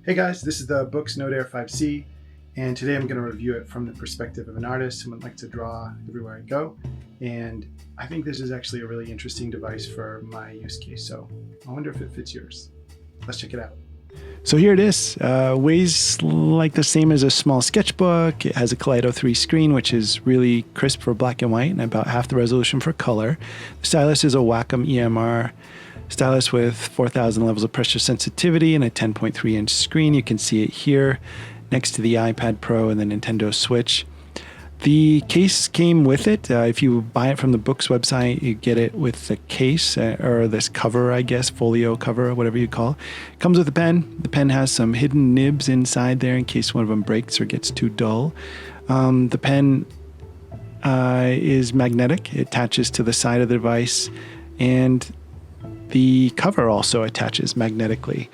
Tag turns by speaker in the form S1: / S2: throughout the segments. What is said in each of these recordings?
S1: Hey guys, this is the Boox Note Air 5C, and today I'm going to review it from the perspective of an artist who would like to draw everywhere I go. And I think this is actually a really interesting device for my use case, so I wonder if it fits yours. Let's check it out. So here it is. Weighs like the same as a small sketchbook. It has a Kaleido 3 screen, which is really crisp for black and white and about half the resolution for color. The stylus is a Wacom EMR stylus with 4,000 levels of pressure sensitivity and a 10.3 inch screen. You can see it here next to the iPad Pro and the Nintendo Switch. The case came with it. If you buy it from the Boox website, you get it with the case or this cover, I guess, folio cover or whatever you call it. It comes with a pen. The pen has some hidden nibs inside there in case one of them breaks or gets too dull. The pen is magnetic. It attaches to the side of the device, and the cover also attaches magnetically.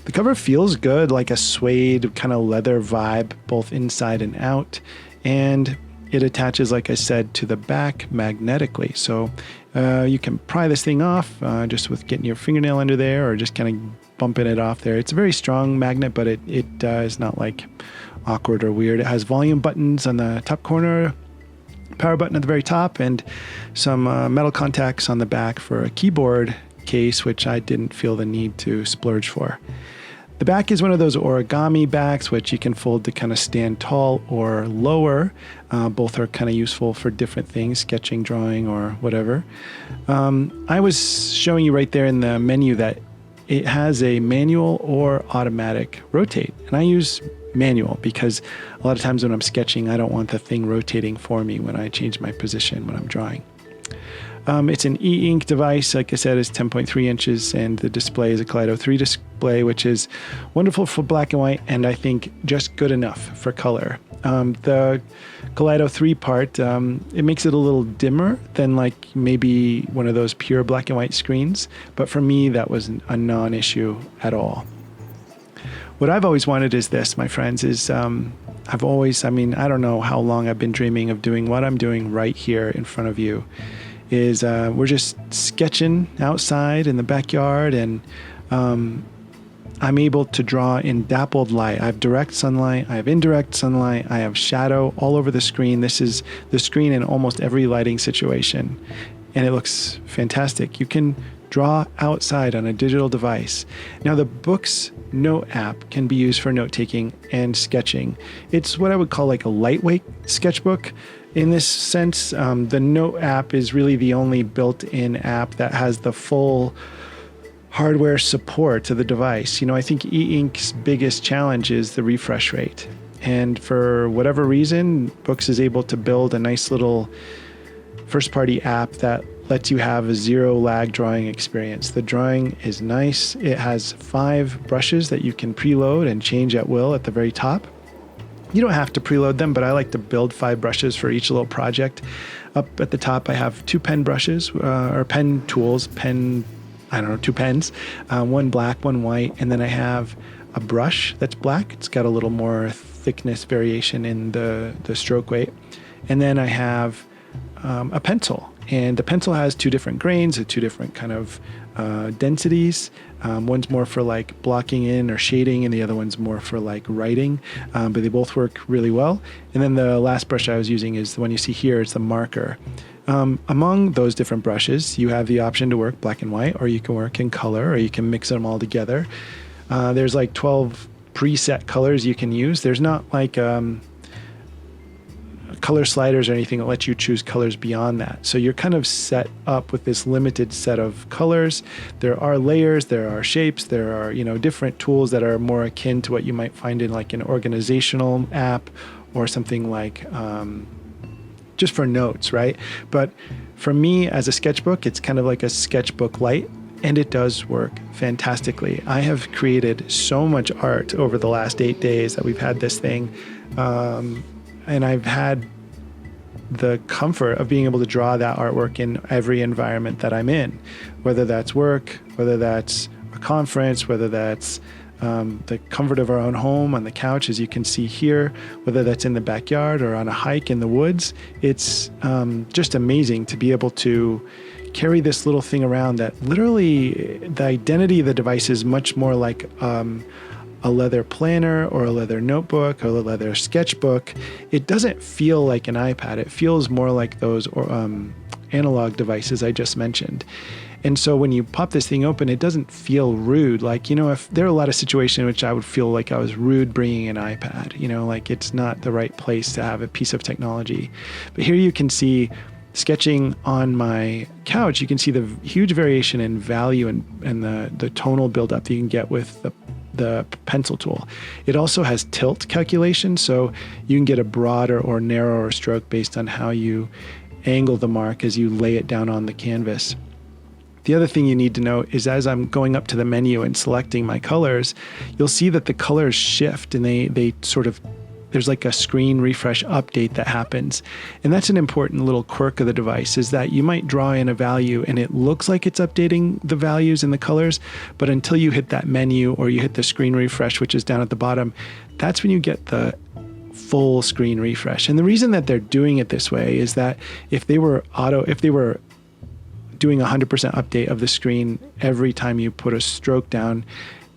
S1: The cover feels good, like a suede kind of leather vibe, both inside and out. And it attaches, like I said, to the back magnetically. So you can pry this thing off just with getting your fingernail under there or just kind of bumping it off there. It's a very strong magnet, but it is not like awkward or weird. It has volume buttons on the top corner, power button at the very top, and some metal contacts on the back for a keyboard case, which I didn't feel the need to splurge for. The back is one of those origami backs, which you can fold to kind of stand tall or lower. Both are kind of useful for different things, sketching, drawing, or whatever. I was showing you right there in the menu that it has a manual or automatic rotate. And I use manual because a lot of times when I'm sketching, I don't want the thing rotating for me when I change my position when I'm drawing. It's an Eink device. Like I said, it's 10.3 inches, and the display is a Kaleido 3 display, which is wonderful for black and white, and I think just good enough for color. The Kaleido 3 part, it makes it a little dimmer than like maybe one of those pure black and white screens, but for me, that was a non-issue at all. What I've always wanted is this, my friends, is I don't know how long I've been dreaming of doing what I'm doing right here in front of you. We're just sketching outside in the backyard, and I'm able to draw in dappled light. I have direct sunlight, I have indirect sunlight, I have shadow all over the screen. This is the screen in almost every lighting situation, and it looks fantastic. You can draw outside on a digital device. Now, the Boox Note app can be used for note-taking and sketching. It's what I would call like a lightweight sketchbook. In this sense, the Note app is really the only built-in app that has the full hardware support to the device. I think E-Ink's biggest challenge is the refresh rate. And for whatever reason, Boox is able to build a nice little first-party app that lets you have a zero lag drawing experience. The drawing is nice. It has 5 brushes that you can preload and change at will at the very top. You don't have to preload them, but I like to build 5 brushes for each little project. Up at the top, I have 2 pen brushes, or pen tools, 2 pens, one black, one white, and then I have a brush that's black. It's got a little more thickness variation in the stroke weight. And then I have a pencil, and the pencil has 2 different grains, 2 different kind of densities. One's more for like blocking in or shading, and the other one's more for like writing, but they both work really well. And then the last brush I was using is the one you see here. It's the marker. Among those different brushes, you have the option to work black and white, or you can work in color, or you can mix them all together. There's like 12 preset colors you can use. There's not like color sliders or anything that lets you choose colors beyond that. So you're kind of set up with this limited set of colors. There are layers, there are shapes, there are, different tools that are more akin to what you might find in like an organizational app or something like just for notes, right? But for me as a sketchbook, it's kind of like a sketchbook light, and it does work fantastically. I have created so much art over the last 8 days that we've had this thing. And I've had the comfort of being able to draw that artwork in every environment that I'm in, whether that's work, whether that's a conference, whether that's the comfort of our own home on the couch, as you can see here, whether that's in the backyard or on a hike in the woods. It's just amazing to be able to carry this little thing around that literally the identity of the device is much more like a leather planner or a leather notebook or a leather sketchbook, it doesn't feel like an iPad. It feels more like those analog devices I just mentioned. And so when you pop this thing open, it doesn't feel rude. Like, if there are a lot of situations in which I would feel like I was rude bringing an iPad, like it's not the right place to have a piece of technology. But here you can see, sketching on my couch, you can see the huge variation in value and the tonal buildup that you can get with the pencil tool. It also has tilt calculation, so you can get a broader or narrower stroke based on how you angle the mark as you lay it down on the canvas. The other thing you need to know is as I'm going up to the menu and selecting my colors, you'll see that the colors shift and they sort of, there's like a screen refresh update that happens. And that's an important little quirk of the device, is that you might draw in a value and it looks like it's updating the values and the colors, but until you hit that menu or you hit the screen refresh, which is down at the bottom, that's when you get the full screen refresh. And the reason that they're doing it this way is that if they were doing 100% update of the screen every time you put a stroke down,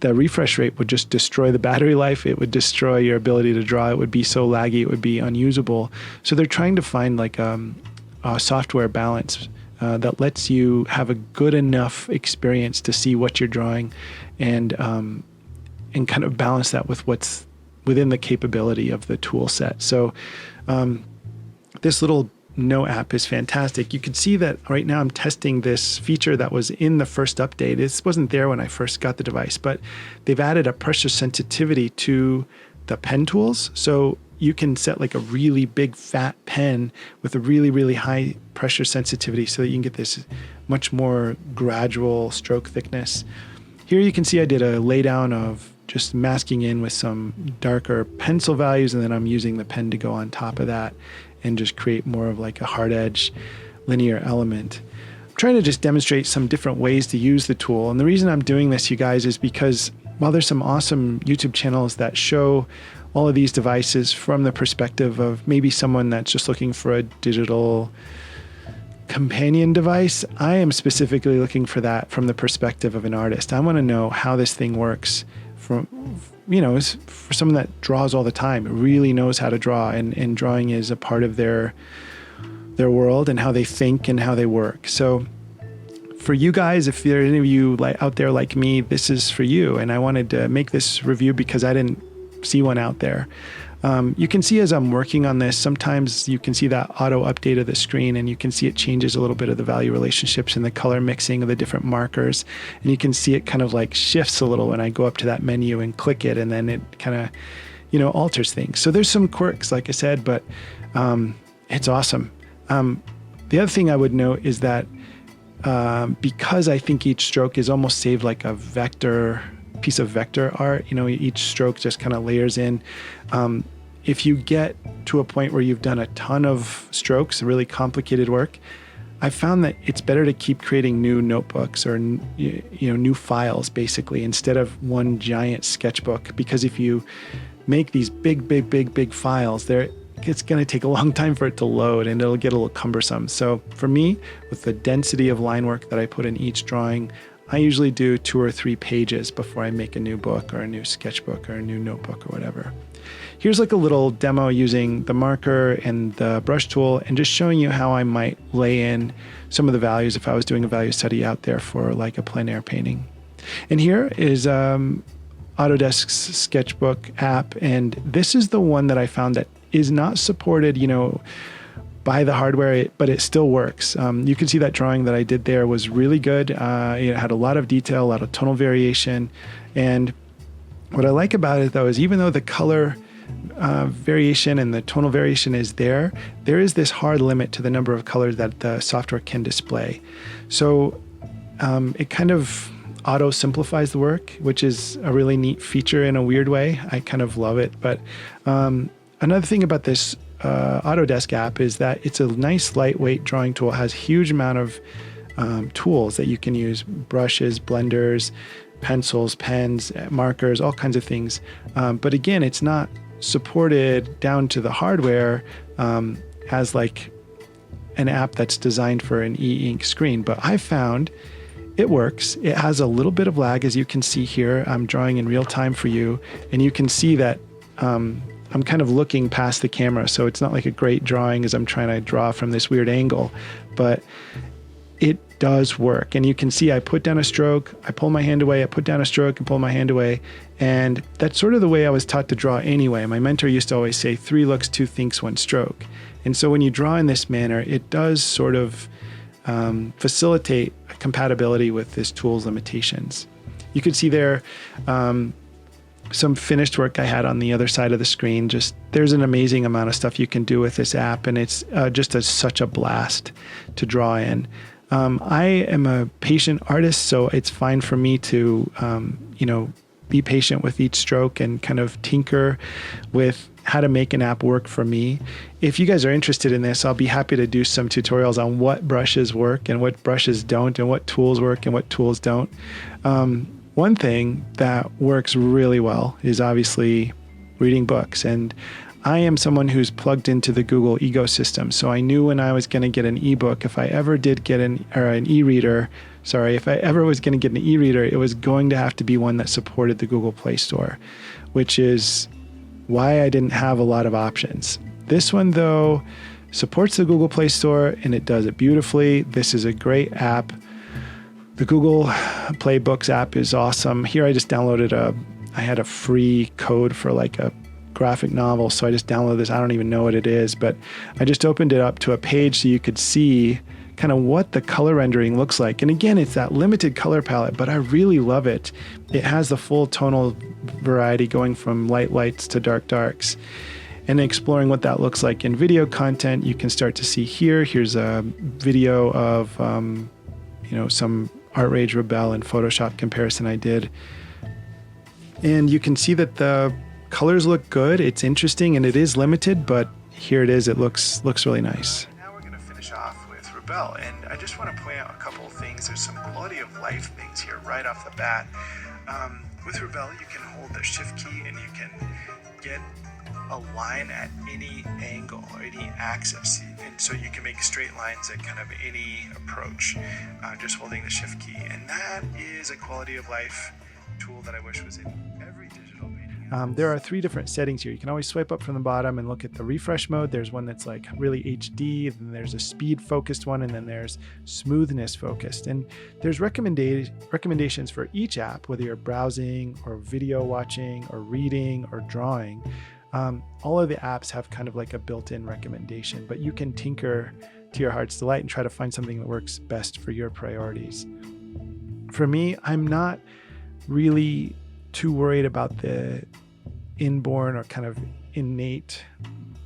S1: the refresh rate would just destroy the battery life. It would destroy your ability to draw. It would be so laggy, it would be unusable. So they're trying to find like a software balance that lets you have a good enough experience to see what you're drawing and kind of balance that with what's within the capability of the tool set. So this little Note app is fantastic. You can see that right now I'm testing this feature that was in the first update. This wasn't there when I first got the device, but they've added a pressure sensitivity to the pen tools. So you can set like a really big fat pen with a really, really high pressure sensitivity so that you can get this much more gradual stroke thickness. Here you can see I did a laydown of just masking in with some darker pencil values, and then I'm using the pen to go on top of that and just create more of like a hard edge linear element. I'm trying to just demonstrate some different ways to use the tool. And the reason I'm doing this, you guys, is because while there's some awesome YouTube channels that show all of these devices from the perspective of maybe someone that's just looking for a digital companion device, I am specifically looking for that from the perspective of an artist. I want to know how this thing works from, for someone that draws all the time, really knows how to draw, and drawing is a part of their world and how they think and how they work. So for you guys, if there are any of you out there like me, this is for you. And I wanted to make this review because I didn't see one out there. You can see as I'm working on this, sometimes you can see that auto update of the screen, and you can see it changes a little bit of the value relationships and the color mixing of the different markers. And you can see it kind of like shifts a little when I go up to that menu and click it, and then it kind of, alters things. So there's some quirks, like I said, but it's awesome. The other thing I would note is that because I think each stroke is almost saved like a piece of vector art, each stroke just kind of layers in. If you get to a point where you've done a ton of strokes, really complicated work, I found that it's better to keep creating new notebooks or new files basically, instead of one giant sketchbook, because if you make these big files, it's going to take a long time for it to load and it'll get a little cumbersome. So for me, with the density of line work that I put in each drawing, I usually do 2 or 3 pages before I make a new book or a new sketchbook or a new notebook or whatever. Here's like a little demo using the marker and the brush tool and just showing you how I might lay in some of the values if I was doing a value study out there for like a plein air painting. And here is Autodesk's sketchbook app, and this is the one that I found that is not supported, by the hardware, but it still works. You can see that drawing that I did there was really good. It had a lot of detail, a lot of tonal variation. And what I like about it though is even though the color variation and the tonal variation is there is this hard limit to the number of colors that the software can display. So it kind of auto simplifies the work, which is a really neat feature in a weird way. I kind of love it. But another thing about this Autodesk app is that it's a nice lightweight drawing tool. It has a huge amount of tools that you can use: brushes, blenders, pencils, pens, markers, all kinds of things. But again, it's not supported down to the hardware as like an app that's designed for an e-ink screen. But I found it works. It has a little bit of lag, as you can see here. I'm drawing in real time for you, and you can see that I'm kind of looking past the camera, so it's not like a great drawing as I'm trying to draw from this weird angle, but it does work. And you can see I put down a stroke, I pull my hand away, I put down a stroke and pull my hand away. And that's sort of the way I was taught to draw anyway. My mentor used to always say 3 looks, 2 thinks, 1 stroke. And so when you draw in this manner, it does sort of facilitate compatibility with this tool's limitations. You can see there some finished work I had on the other side of the screen. Just there's an amazing amount of stuff you can do with this app, and it's just such a blast to draw in. I am a patient artist, so it's fine for me to, be patient with each stroke and kind of tinker with how to make an app work for me. If you guys are interested in this, I'll be happy to do some tutorials on what brushes work and what brushes don't, and what tools work and what tools don't. One thing that works really well is obviously reading books. And I am someone who's plugged into the Google ecosystem. So I knew when I was going to get an ebook, if I ever did get an e-reader, if I ever was going to get an e-reader, it was going to have to be one that supported the Google Play Store, which is why I didn't have a lot of options. This one, though, supports the Google Play Store, and it does it beautifully. This is a great app. The Google Play Books app is awesome. Here I just downloaded I had a free code for like a graphic novel, so I just downloaded this. I don't even know what it is, but I just opened it up to a page so you could see kind of what the color rendering looks like. And again, it's that limited color palette, but I really love it. It has the full tonal variety going from light lights to dark darks. And exploring what that looks like in video content, you can start to see here. Here's a video of some Art Rage Rebel and Photoshop comparison I did. And you can see that the colors look good. It's interesting and it is limited, but here it is. It looks really nice. Now we're going to finish off with Rebel, and I just want to point out a couple of things. There's some quality of life things here right off the bat. With Rebel, you can hold the shift key and you can get a line at any angle or any axis, and so you can make straight lines at kind of any approach just holding the shift key. And that is a quality of life tool that I wish was in every digital painting. There are 3 different settings here. You can always swipe up from the bottom and look at the refresh mode. There's one that's like really HD, then there's a speed focused one, and then there's smoothness focused. And there's recommendations for each app, whether you're browsing or video watching or reading or drawing. All of the apps have kind of like a built-in recommendation, but you can tinker to your heart's delight and try to find something that works best for your priorities. For me, I'm not really too worried about the inborn or kind of innate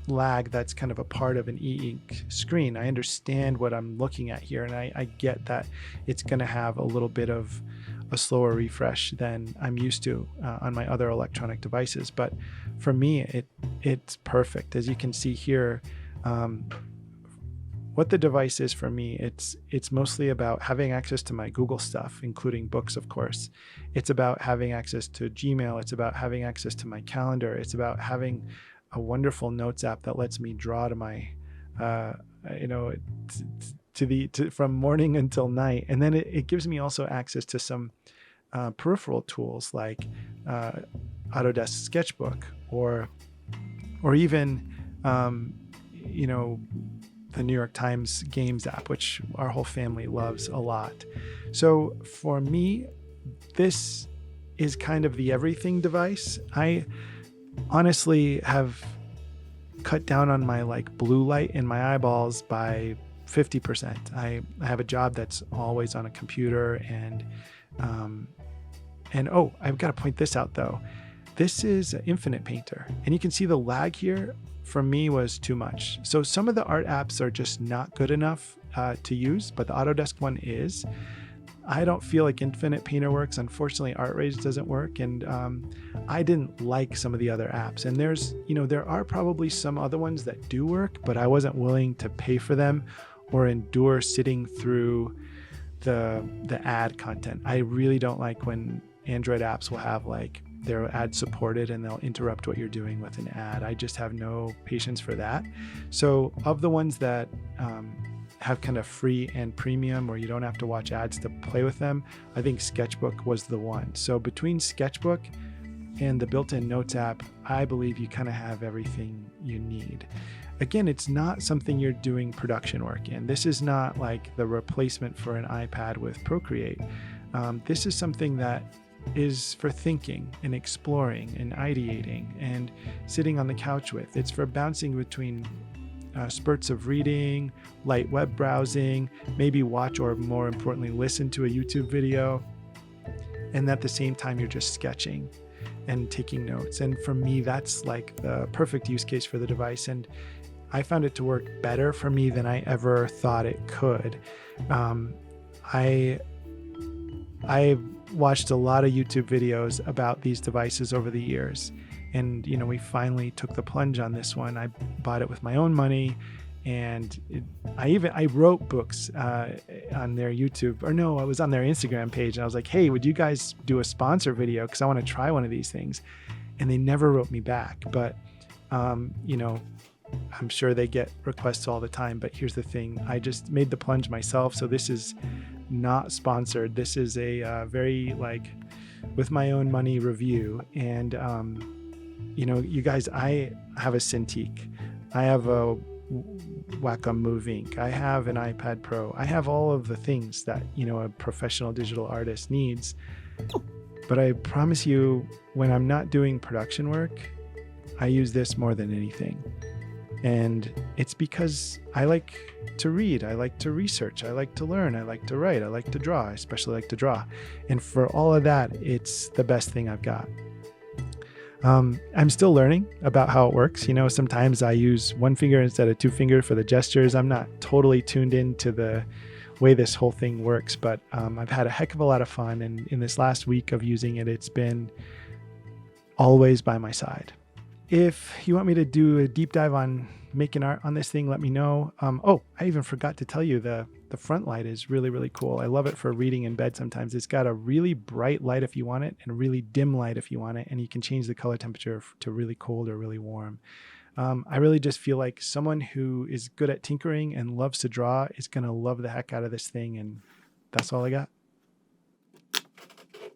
S1: lag that's kind of a part of an e-ink screen. I understand what I'm looking at here, and I get that it's going to have a little bit of a slower refresh than I'm used to on my other electronic devices. But for me, it's perfect. As you can see here, what the device is for me, it's mostly about having access to my Google stuff, including books, of course. It's about having access to Gmail. It's about having access to my calendar. It's about having a wonderful notes app that lets me draw to my, from morning until night. And then it gives me also access to some peripheral tools like Autodesk Sketchbook or even, the New York Times Games app, which our whole family loves a lot. So for me, this is kind of the everything device. I honestly have cut down on my blue light in my eyeballs by 50%. I have a job that's always on a computer, and I've got to point this out though. This is Infinite Painter, and you can see the lag here for me was too much. So some of the art apps are just not good enough to use, but the Autodesk one is. I don't feel like Infinite Painter works. Unfortunately, Art Rage doesn't work, and I didn't like some of the other apps. And there are probably some other ones that do work, but I wasn't willing to pay for them or endure sitting through the ad content. I really don't like when Android apps will have they're ad supported and they'll interrupt what you're doing with an ad. I just have no patience for that. So of the ones that have kind of free and premium where you don't have to watch ads to play with them, I think Sketchbook was the one. So between Sketchbook and the built-in Notes app, I believe you kind of have everything you need. Again, it's not something you're doing production work in. This is not like the replacement for an iPad with Procreate. This is something that is for thinking and exploring and ideating and sitting on the couch with. It's for bouncing between spurts of reading, light web browsing, maybe watch, or more importantly, listen to a YouTube video. And at the same time, you're just sketching and taking notes. And for me, that's like the perfect use case for the device. And I found it to work better for me than I ever thought it could. I watched a lot of YouTube videos about these devices over the years. And, we finally took the plunge on this one. I bought it with my own money. And I wrote Boox on their YouTube, or no, I was on their Instagram page. And I was like, hey, would you guys do a sponsor video? Because I want to try one of these things. And they never wrote me back. But, I'm sure they get requests all the time. But here's the thing. I just made the plunge myself. So this is not sponsored. This is a very with my own money review. And, you guys, I have a Cintiq. I have a Wacom Move Ink. I have an iPad Pro. I have all of the things that, a professional digital artist needs. But I promise you, when I'm not doing production work, I use this more than anything. And it's because I like to read, I like to research, I like to learn, I like to write, I like to draw, I especially like to draw. And for all of that, it's the best thing I've got. I'm still learning about how it works. Sometimes I use one finger instead of two fingers for the gestures. I'm not totally tuned into the way this whole thing works, but I've had a heck of a lot of fun. And in this last week of using it, it's been always by my side. If you want me to do a deep dive on making art on this thing, let me know. I even forgot to tell you the front light is really, really cool. I love it for reading in bed sometimes. It's got a really bright light if you want it and a really dim light if you want it. And you can change the color temperature to really cold or really warm. I really just feel like someone who is good at tinkering and loves to draw is going to love the heck out of this thing. And that's all I got.